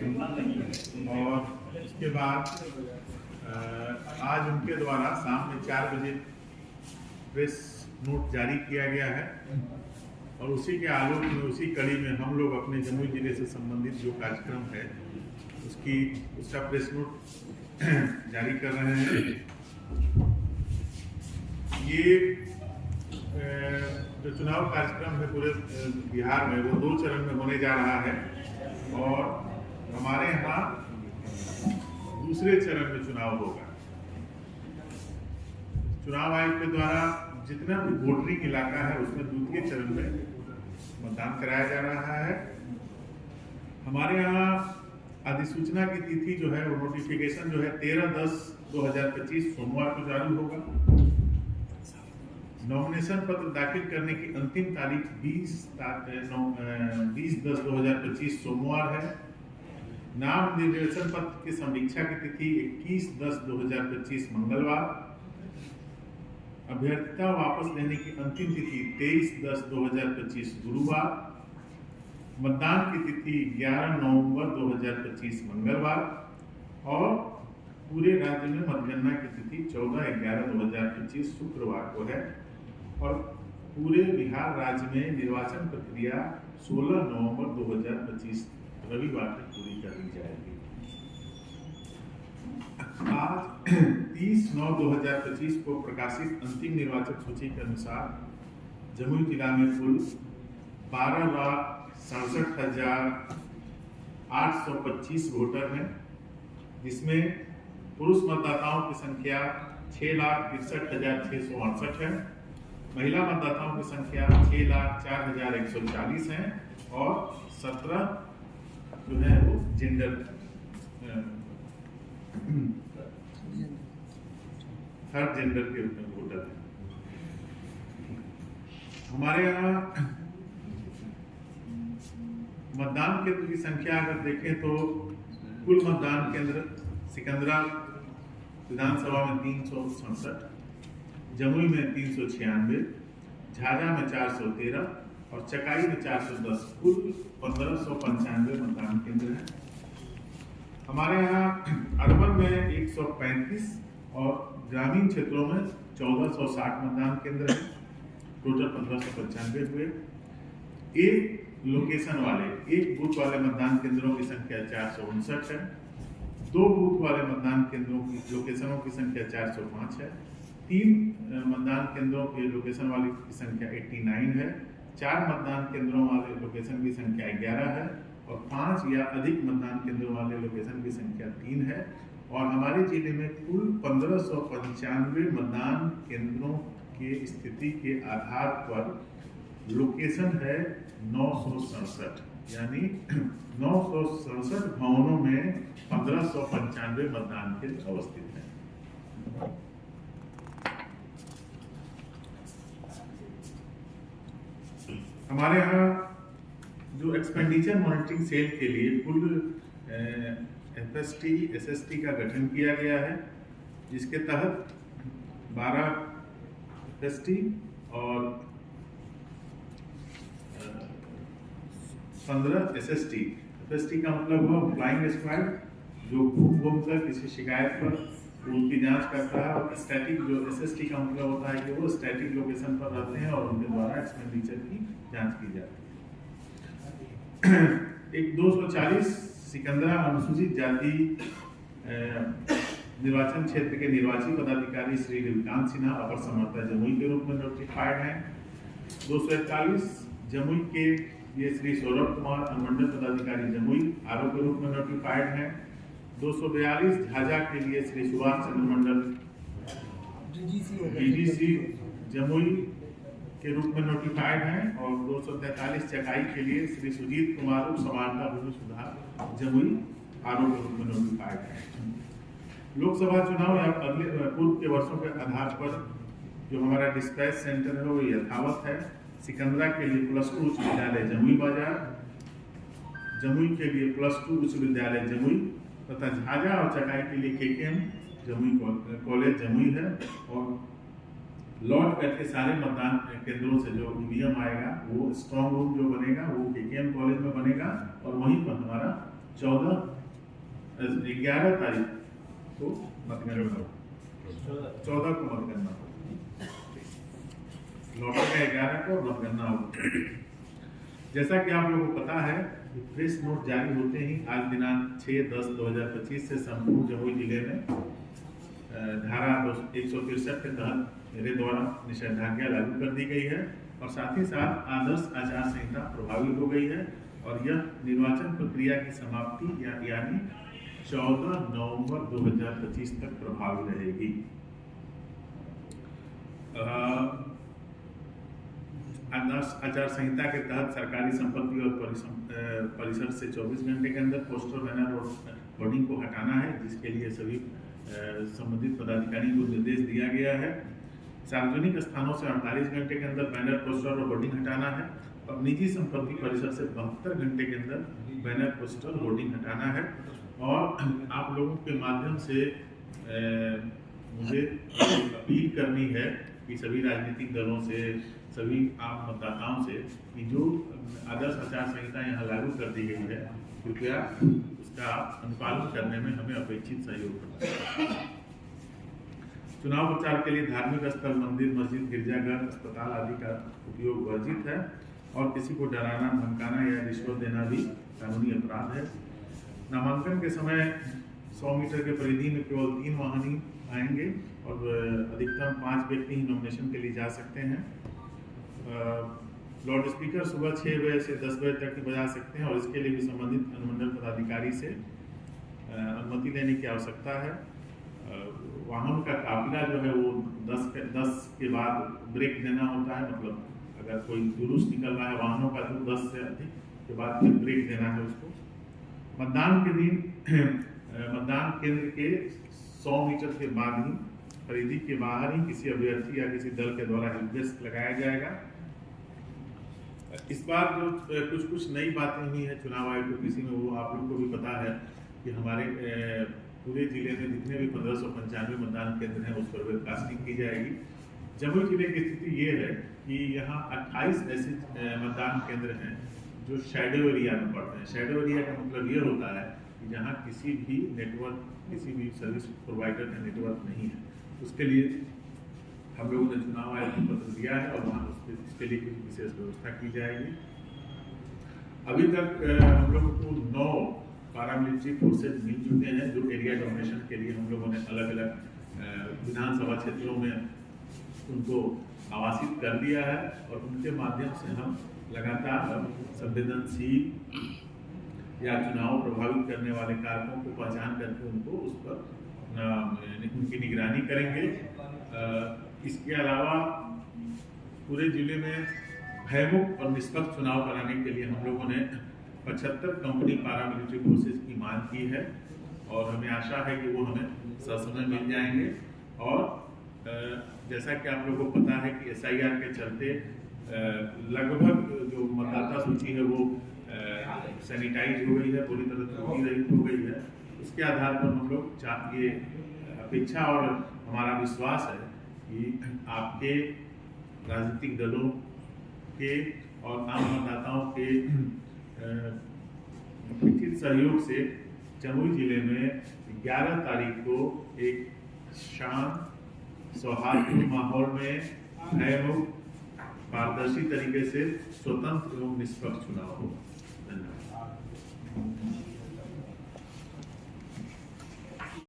और उसके बाद आज उनके द्वारा शाम में 4 बजे प्रेस नोट जारी किया गया है और उसी के आलोक में, उसी कड़ी में हम लोग अपने जमुई जिले से संबंधित जो कार्यक्रम है उसका प्रेस नोट जारी कर रहे हैं। ये जो चुनाव कार्यक्रम है पूरे बिहार में वो 2 चरण में होने जा रहा है और हमारे यहाँ दूसरे चरण में चुनाव होगा। चुनाव आयोग के द्वारा जितना भी वोटिंग इलाका है उसमें द्वितीय चरण में मतदान कराया जा रहा है। हमारे यहाँ अधिसूचना की तिथि जो है वो नोटिफिकेशन जो है 13/10/2025 सोमवार को चालू होगा। नॉमिनेशन पत्र दाखिल करने की अंतिम तारीख 20/10/2025 सोमवार है। नाम निर्देशन पत्र की समीक्षा की तिथि 21/10/2025 मंगलवार। अभ्यर्थिता वापस लेने की अंतिम तिथि 23/10/2025 गुरुवार। मतदान की तिथि 11 नवंबर 2025 मंगलवार और पूरे राज्य में मतगणना की तिथि 14/11/2025 शुक्रवार को है और पूरे बिहार राज्य में निर्वाचन प्रक्रिया 16 नवंबर 2025 रविवार तक पूरी कर ली जाएगी। आज 30/9/2025 को प्रकाशित अंतिम निर्वाचक सूची के अनुसार जमुई जिला में कुल 12,67,825 वोटर हैं, जिसमें पुरुष मतदाताओं की संख्या 6,63,668 है, महिला मतदाताओं की संख्या 6,04,140 है और 17 जो है वो जेंडर थर्ड जेंडर के वोटर हैं। हमारे यहाँ मतदान केंद्र की संख्या अगर देखें तो कुल मतदान केंद्र सिकंदरा विधानसभा में 367, जमुई में 396, झाझा में 413 और चकाई में 410, कुल 1595 मतदान केंद्र हैं। हमारे यहाँ अर्बन में 135 और ग्रामीण क्षेत्रों में 1460 मतदान केंद्र हैं। टोटल 1595 हुए। एक लोकेशन वाले, एक बूथ वाले मतदान केंद्रों की संख्या 459 है। 2 बूथ वाले मतदान केंद्रों की लोकेशनों की संख्या 405 है। 3 मतदान केंद्रों के लोकेशन वाली की संख्या 89 है। 4 मतदान केंद्रों वाले लोकेशन की संख्या 11 है और 5 या अधिक मतदान केंद्रों वाले लोकेशन की संख्या 3 है। और हमारे जिले में कुल 1595 मतदान केंद्रों के स्थिति के आधार पर लोकेशन है 967, यानी 967 भवनों में 1595 मतदान केंद्र अवस्थित हैं। हमारे यहाँ जो एक्सपेंडिचर मॉनिटरिंग सेल के लिए कुल FST SST का गठन किया गया है, जिसके तहत 12 FST और 15 SST। FST का मतलब हुआ फ्लाइंग स्क्वाड, जो घूम किसी शिकायत पर उनकी जांच करता है, और स्टैटिक जो SST का मतलब होता है कि वो स्टैटिक लोकेशन पर रहते हैं और उनके द्वारा एक्सपेंडिचर की जांच की जाती है। एक 240 सिकंदरा अनुसूचित जाति निर्वाचन क्षेत्र के निर्वाची पदाधिकारी श्री विकांत सिन्हा अपर समर्था जमुई के रूप में नोटिफाइड हैं। 241 जमुई के ये श्री सौरभ कुमार अनुमंडल पदाधिकारी जमुई आरओ के रूप में नोटिफाइड हैं। 242 झाझा के लिए श्री सुभाष चंद्र मंडल DGC जमुई के रूप में नोटिफाइड हैं और 243 चकाई के लिए श्री सुजीत कुमार उप समानता भूमि सुधार जमुई आरओ के रूप में नोटिफाइड हैं। लोकसभा चुनाव या अगले पूर्व के वर्षों के आधार पर जो हमारा डिस्पैच सेंटर है वो यथावत है। सिकंदरा के लिए +2 उच्च विद्यालय जमुई बाजार, जमुई के लिए +2 उच्च विद्यालय जमुई तथा झाझा और चकाई के लिए KKM जमुई कॉलेज जमुई है। और लौट करके सारे मतदान केंद्रों से जो EVM आएगा वो स्ट्रॉन्ग रूम जो बनेगा वो KKM कॉलेज में बनेगा और वहीं पर हमारा 14 11 तारीख को मतगणना हो, 14 को मतगणना हो, लौटा का 11 को मतगणना हो। जैसा कि आप लोगों को पता है कि प्रेस नोट जारी होते ही आज दिनांक 6/10/2025 से संपूर्ण जमुई जिले में धारा 163 के तहत मेरे द्वारा निषेधाज्ञा लागू कर दी गई है और साथ ही साथ आदर्श आचार संहिता प्रभावी हो गई है और यह निर्वाचन प्रक्रिया की समाप्ति यानी 14 नवंबर 2025 तक प्रभावी रहेगी। आदर्श आचार संहिता के तहत सरकारी संपत्ति और परिसर से 24 घंटे के अंदर पोस्टर बैनर और होर्डिंग को हटाना है, जिसके लिए सभी संबंधित पदाधिकारी को निर्देश दिया गया है। सार्वजनिक स्थानों से 48 घंटे के अंदर बैनर पोस्टर और होर्डिंग हटाना है और निजी संपत्ति परिसर से 72 घंटे के अंदर बैनर पोस्टर होर्डिंग हटाना है। और आप लोगों के माध्यम से मुझे अपील करनी है कि सभी राजनीतिक दलों से, सभी आम मतदाताओं से कि जो आदर्श आचार संहिता यहाँ लागू कर दी गई है, कृपया उसका अनुपालन करने में हमें अपेक्षित सहयोग करना है। चुनाव प्रचार के लिए धार्मिक स्थल, मंदिर, मस्जिद, गिरजाघर, अस्पताल आदि का उपयोग वर्जित है और किसी को डराना, धमकाना या रिश्वत देना भी कानूनी अपराध है। नामांकन के समय 100 मीटर के परिधि में केवल 3 वाहन ही आएंगे और अधिकतम 5 व्यक्ति ही नॉमिनेशन के लिए जा सकते हैं। लाउड स्पीकर सुबह 6 बजे से 10 बजे तक ही बजा सकते हैं और इसके लिए भी संबंधित अनुमंडल पदाधिकारी से अनुमति लेने की आवश्यकता है। वाहन का काफिला जो है वो 10 के बाद ब्रेक देना होता है, मतलब अगर कोई जुलूस निकल रहा है वाहनों का तो 10 से अधिक के बाद फिर ब्रेक देना है उसको। मतदान के दिन मतदान केंद्र के 100 मीटर के बाद ही परिधि के बाहर ही किसी अभ्यर्थी या किसी दल के द्वारा हेल्प लगाया जाएगा। इस बार जो कुछ नई बातें हुई है चुनाव आयोग की किसी में, वो आप लोग को भी पता है कि हमारे पूरे जिले में जितने भी 1595 मतदान केंद्र हैं उस पर वेबकास्टिंग की जाएगी। जमुई जिले की स्थिति ये है कि यहाँ 28 ऐसे मतदान केंद्र हैं जो शैडो एरिया में पड़ते हैं। शैडो एरिया का मतलब ये होता है कि जहाँ किसी भी नेटवर्क, किसी भी सर्विस प्रोवाइडर का नेटवर्क नहीं है। उसके लिए हम लोगों ने चुनाव आयोग को पत्र दिया है और वहाँ उसके लिए कुछ विशेष व्यवस्था की जाएगी। अभी तक हम लोगों को 9 पैरामिलिट्री फोर्सेज मिल चुके हैं जो एरिया डोमिनेशन के लिए हम लोगों ने अलग अलग विधानसभा क्षेत्रों में उनको आवासित कर दिया है और उनके माध्यम से हम लगातार संवेदनशील या चुनाव प्रभावित करने वाले कारकों को पहचान करके उनको उस पर उनकी निगरानी करेंगे। इसके अलावा पूरे जिले में भयमुक्त और निष्पक्ष चुनाव कराने के लिए हम लोगों ने 75 कंपनी पैरामिलिट्री फोर्सेज की मांग की है और हमें आशा है कि वो हमें ससमय मिल जाएंगे। और जैसा कि आप लोगों को पता है कि SIR के चलते लगभग जो मतदाता सूची है वो सैनिटाइज हो गई है, पूरी तरह त्रुटि रहित हो गई है। उसके आधार पर हम लोग ये अपेक्षा और हमारा विश्वास है कि आपके राजनीतिक दलों के और आम मतदाताओं के उचित सहयोग से जमुई जिले में 11 तारीख को एक शांत, सौहार्दपूर्ण माहौल में भयमुक्त, पारदर्शी तरीके से स्वतंत्र एवं निष्पक्ष चुनाव होगा।